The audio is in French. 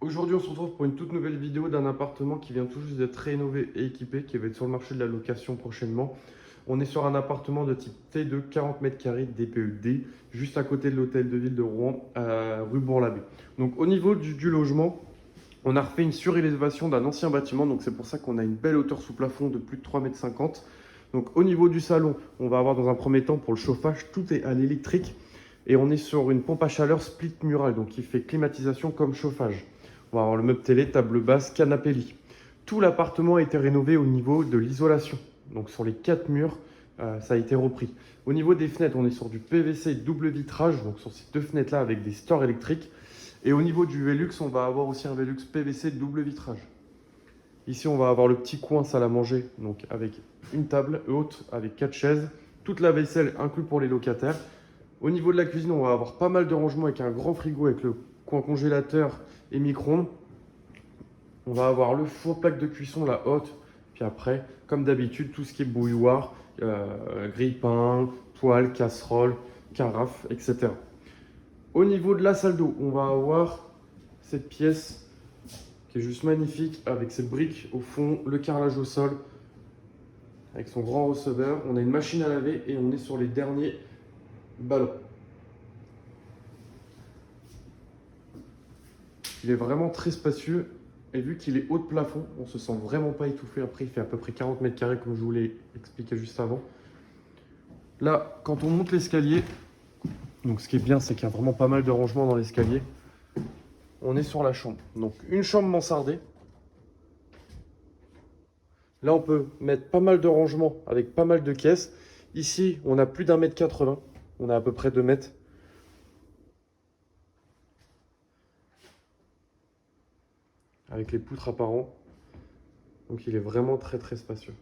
Aujourd'hui, on se retrouve pour une toute nouvelle vidéo d'un appartement qui vient tout juste d'être rénové et équipé, qui va être sur le marché de la location prochainement. On est sur un appartement de type T2, 40 mètres carrés DPED, juste à côté de l'hôtel de ville de Rouen, rue Bourg-l'Abbé. Donc au niveau du logement, on a refait une surélévation d'un ancien bâtiment, donc c'est pour ça qu'on a une belle hauteur sous plafond de plus de 3,50 m. Donc au niveau du salon, on va avoir dans un premier temps pour le chauffage, tout est à l'électrique. Et on est sur une pompe à chaleur split mural, donc qui fait climatisation comme chauffage. On va avoir le meuble télé, table basse, canapé lit. Tout l'appartement a été rénové au niveau de l'isolation. Donc sur les 4 murs, ça a été repris. Au niveau des fenêtres, on est sur du PVC double vitrage, donc sur ces deux fenêtres-là avec des stores électriques. Et au niveau du Velux, on va avoir aussi un Velux PVC double vitrage. Ici, on va avoir le petit coin salle à manger, donc avec une table haute, avec 4 chaises, toute la vaisselle inclus pour les locataires. Au niveau de la cuisine, on va avoir pas mal de rangements avec un grand frigo avec le coin congélateur et micro-ondes. On va avoir le four, plaque de cuisson, la haute. Puis après, comme d'habitude, tout ce qui est bouilloire, grille-pain, poêle, casserole, carafe, etc. Au niveau de la salle d'eau, on va avoir cette pièce qui est juste magnifique avec ses briques au fond, le carrelage au sol, avec son grand receveur. On a une machine à laver et on est sur les derniers ballons. Il est vraiment très spacieux et vu qu'il est haut de plafond, on se sent vraiment pas étouffé. Après, il fait à peu près 40 mètres carrés comme je vous l'ai expliqué juste avant. Là, quand on monte l'escalier, donc ce qui est bien, c'est qu'il y a vraiment pas mal de rangements dans l'escalier. On est sur la chambre. Donc une chambre mansardée. Là, on peut mettre pas mal de rangements avec pas mal de caisses. Ici, on a plus d'1,80 m. On a à peu près 2 mètres. Avec les poutres apparents. Donc il est vraiment très très spacieux.